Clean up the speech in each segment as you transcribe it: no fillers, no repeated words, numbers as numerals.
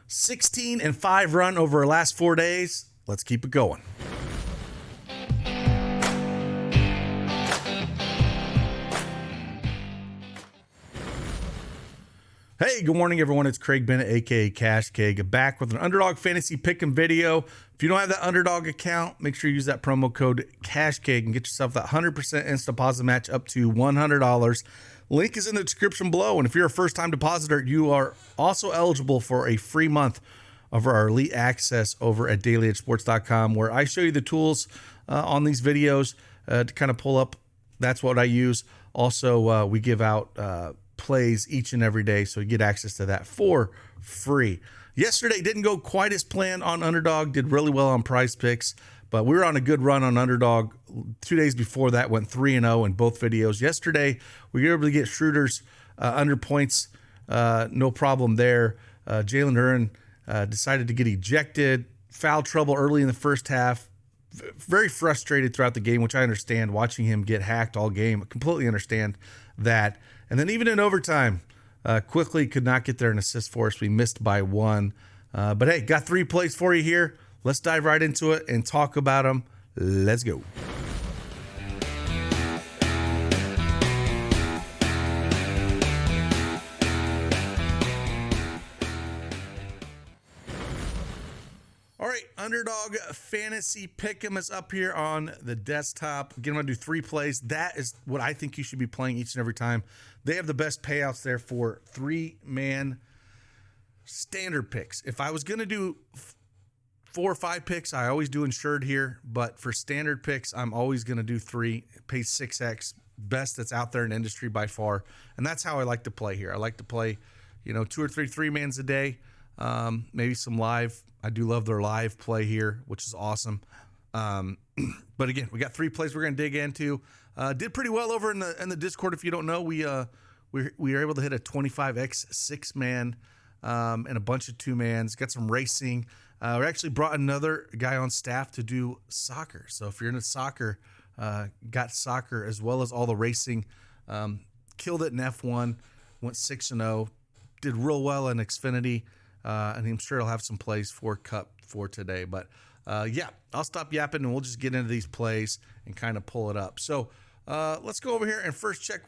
16-5 run over our last 4 days. Let's keep it going. Hey, good morning, everyone. It's Craig Bennett, aka Cash Keg, back with an Underdog Fantasy Pick'em video. If you don't have that Underdog account, make sure you use that promo code CashKeg and get yourself that 100% instant deposit match up to $100. Link is in the description below. And if you're a first-time depositor, you are also eligible for a free month of our elite access over at dailyedgesports.com, where I show you the tools on these videos to kind of pull up. That's what I use. Also, we give out plays each and every day, so you get access to that for free. Yesterday didn't go quite as planned on Underdog, did really well on PrizePicks, but we were on a good run on Underdog. 2 days before that went 3-0 in both videos. Yesterday we were able to get Schroeder's under points, no problem there. Jalen Duren decided to get ejected, foul trouble early in the first half. Very frustrated throughout the game, which I understand, watching him get hacked all game. I completely understand that. And then even in overtime, quickly could not get there an assist for us. We missed by one. But hey, got 3 plays for you here. Let's dive right into it and talk about them. Let's go. All right, Underdog Fantasy Pick'em is up here on the desktop. Again, I'm going to do 3 plays. That is what I think you should be playing each and every time. They have the best payouts there for 3-man standard picks. If I was going to do 4 or 5 picks, I always do insured here. But for standard picks, I'm always going to do 3. It pays 6x. Best that's out there in the industry by far. And that's how I like to play here. I like to play, 2 or 3 3-mans a day. Maybe some live. I do love their live play here, which is awesome. But again, we got 3 plays we're going to dig into. Did pretty well over in the Discord. If you don't know, we were able to hit a 25x 6-man and a bunch of 2-mans. Got some racing. We actually brought another guy on staff to do soccer. So if you're into soccer, got soccer as well as all the racing. Killed it in F1. Went 6-0. Did real well in Xfinity. And I'm sure he'll have some plays for Cup for today. But yeah, I'll stop yapping and we'll just get into these plays and kind of pull it up. So let's go over here and first check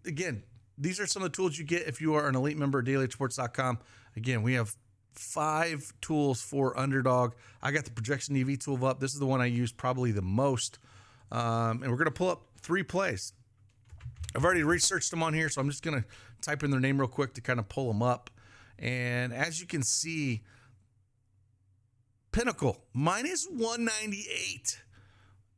again, these are some of the tools you get if you are an elite member of dailyedgesports.com. Again, we have 5 tools for Underdog. I got the projection EV tool up. This is the one I use probably the most. And we're going to pull up 3 plays. I've already researched them on here, so I'm just going to type in their name real quick to kind of pull them up. And as you can see, Pinnacle, minus 198.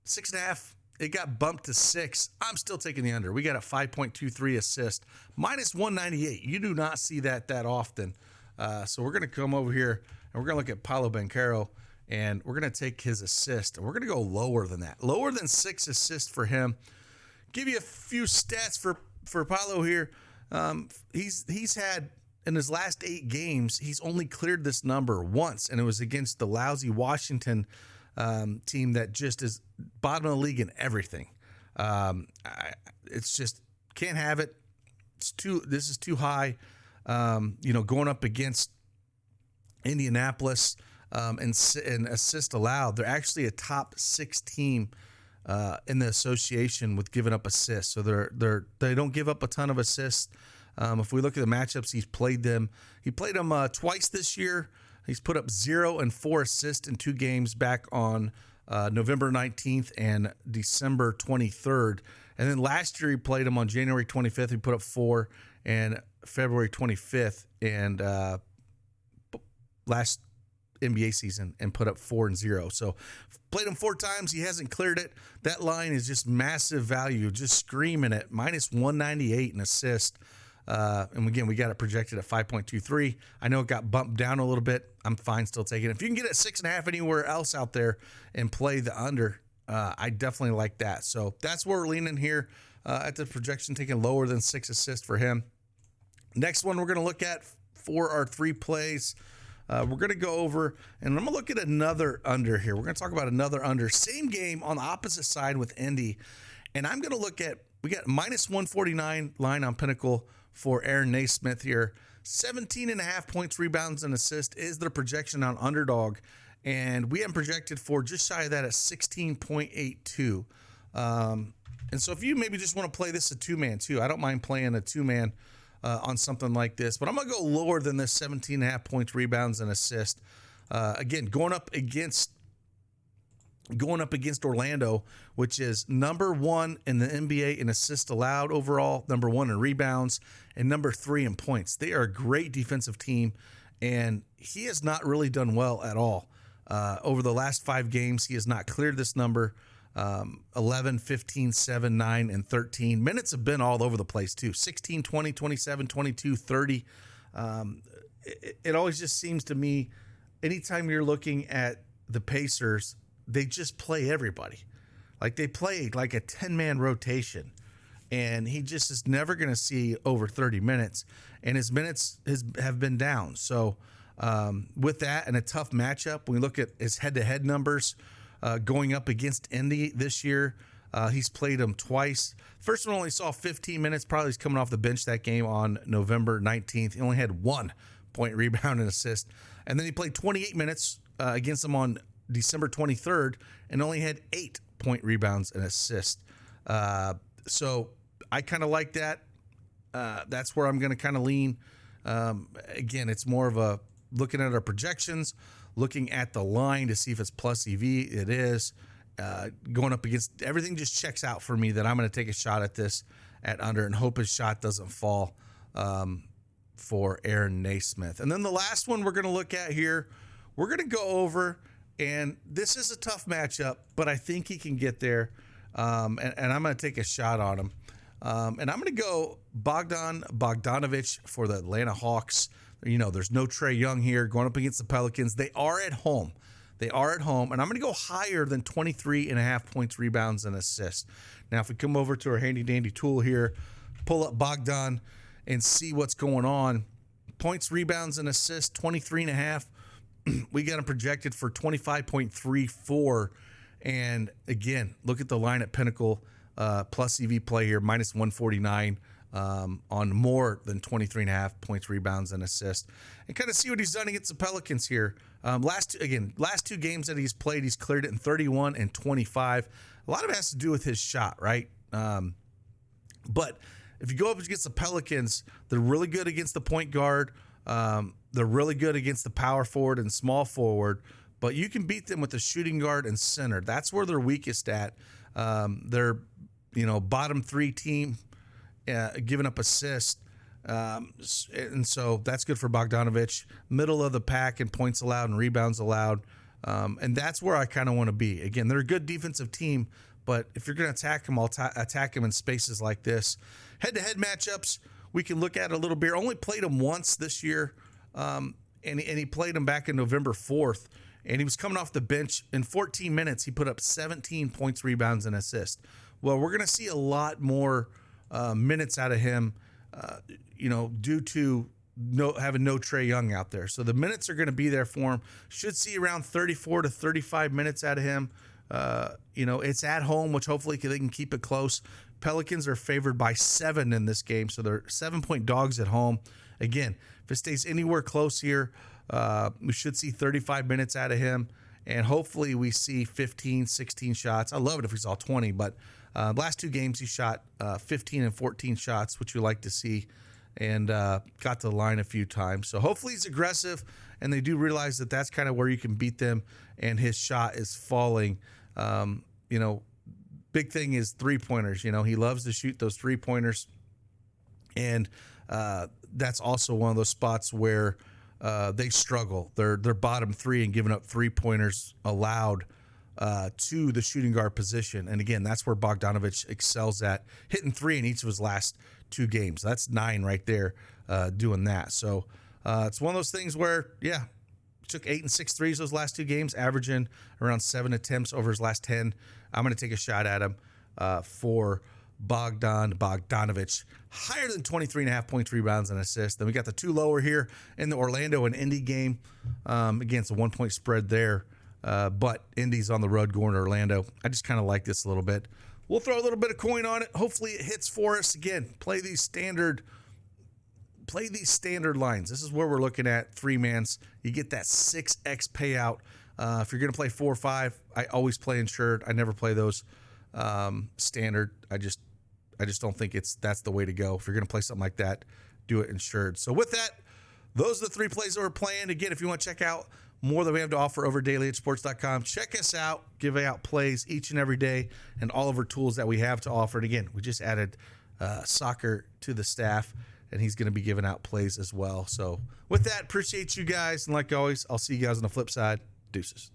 6.5. It got bumped to 6. I'm still taking the under. We got a 5.23 assist. Minus 198. You do not see that often. So we're going to come over here, and we're going to look at Paolo Banchero, and we're going to take his assist. And we're going to go lower than that. Lower than 6 assists for him. Give you a few stats for Paolo here. He's had... In his last 8 games, he's only cleared this number once, and it was against the lousy Washington team that just is bottom of the league in everything. It's just can't have it. This is too high. Going up against Indianapolis and assist allowed. They're actually a top 6 team in the association with giving up assists. So they don't give up a ton of assists. If we look at the matchups, he played them twice this year. He's put up 0 and 4 assists in 2 games back on November 19th and December 23rd. And then last year he played him on January 25th. He put up 4 and February 25th and last NBA season and put up 4 and 0. So played him 4 times. He hasn't cleared it. That line is just massive value, just screaming it. Minus 198 in assist. And again, we got it projected at 5.23. I know it got bumped down a little bit. I'm fine still taking it. If you can get it 6.5 anywhere else out there and play the under, I definitely like that. So that's where we're leaning here at the projection, taking lower than 6 assists for him. Next one we're going to look at for our 3 plays. We're going to go over, and I'm going to look at another under here. We're going to talk about another under. Same game on the opposite side with Indy. And I'm going to look at, we got minus 149 line on Pinnacle for Aaron Nesmith here. 17.5 points, rebounds, and assists is their projection on Underdog. And we have projected for just shy of that at 16.82. And so if you maybe just want to play this a two-man too, I don't mind playing a two-man on something like this. But I'm going to go lower than this 17.5 points, rebounds, and assists. Again, going up against Orlando, which is number 1 in the NBA in assists allowed overall, number 1 in rebounds, and number 3 in points. They are a great defensive team, and he has not really done well at all. Over the last 5 games, he has not cleared this number. 11, 15, 7, 9, and 13. Minutes have been all over the place too. 16, 20, 27, 22, 30. It always just seems to me, anytime you're looking at the Pacers, they just play everybody. Like they play like a 10-man rotation, and he just is never going to see over 30 minutes, and his minutes have been down. So with that and a tough matchup, when we look at his head-to-head numbers, going up against Indy this year, he's played them twice. First one only saw 15 minutes. Probably he's coming off the bench that game on November 19th. He only had 1 point, rebound, and assist. And then he played 28 minutes against them on December 23rd and only had 8 point, rebounds, and assist. So I kind of like that. That's where I'm going to kind of lean. Again, it's more of a looking at our projections, looking at the line to see if it's plus EV. It is. Going up against everything just checks out for me that I'm going to take a shot at this at under and hope his shot doesn't fall for Aaron Nesmith. And then the last one we're going to look at here, we're going to go over, and this is a tough matchup, but I think he can get there. And I'm going to take a shot on him. And I'm going to go Bogdan Bogdanovic for the Atlanta Hawks. You know, there's no Trae Young here going up against the Pelicans. They are at home. And I'm going to go higher than 23.5 points, rebounds, and assists. Now, if we come over to our handy-dandy tool here, pull up Bogdan and see what's going on. Points, rebounds, and assists, 23.5. We got him projected for 25.34. And, again, look at the line at Pinnacle. Plus EV play here, minus 149. On more than 23.5 points, rebounds, and assists, and kind of see what he's done against the Pelicans here. Last 2 games that he's played, he's cleared it in 31 and 25. A lot of it has to do with his shot, right? But if you go up against the Pelicans, they're really good against the point guard. They're really good against the power forward and small forward, but you can beat them with the shooting guard and center. That's where they're weakest at. They're, bottom 3 team. Giving up assists, and so that's good for Bogdanovic. Middle of the pack in points allowed and rebounds allowed, and that's where I kind of want to be. Again, they're a good defensive team, but if you're going to attack them, I'll attack them in spaces like this. Head-to-head matchups, we can look at a little bit. Only played them once this year, and he played them back in November 4th, and he was coming off the bench. In 14 minutes, he put up 17 points, rebounds, and assists. Well, we're going to see a lot more minutes out of him, due to having no Trae Young out there. So the minutes are going to be there for him. Should see around 34 to 35 minutes out of him. It's at home, which hopefully they can keep it close. Pelicans are favored by 7 in this game, so they're 7-point dogs at home. Again, if it stays anywhere close here, we should see 35 minutes out of him, and hopefully we see 15, 16 shots. I love it if we saw 20, but last 2 games he shot 15 and 14 shots, which you like to see, and got to the line a few times. So hopefully he's aggressive, and they do realize that that's kind of where you can beat them, and his shot is falling. Big thing is three-pointers. He loves to shoot those three-pointers, and that's also one of those spots where they struggle. They're bottom 3 and giving up three-pointers allowed to the shooting guard position. And again, that's where Bogdanovic excels at, hitting 3 in each of his last 2 games. That's 9 right there, doing that. So it's one of those things where, took 8 and 6 threes those last 2 games, averaging around 7 attempts over his last 10. I'm going to take a shot at him for Bogdanovic, higher than 23.5 points, rebounds, and assists. Then we got the 2 lower here in the Orlando and Indy game. Again, it's a 1-point spread there. But Indy's on the road going to Orlando. I just kind of like this a little bit. We'll throw a little bit of coin on it. Hopefully it hits for us. Again, play these standard play these standard lines. This is where we're looking at 3-mans. You get that 6x payout. If you're going to play 4 or 5, I always play insured. I never play those standard. I just don't think that's the way to go. If you're going to play something like that, do it insured. So with that, those are the 3 plays that we're playing. Again, if you want to check out more that we have to offer over dailyedgesports.com, check us out. Giving out plays each and every day and all of our tools that we have to offer. And again, we just added soccer to the staff, and he's going to be giving out plays as well. So with that, appreciate you guys. And like always, I'll see you guys on the flip side. Deuces.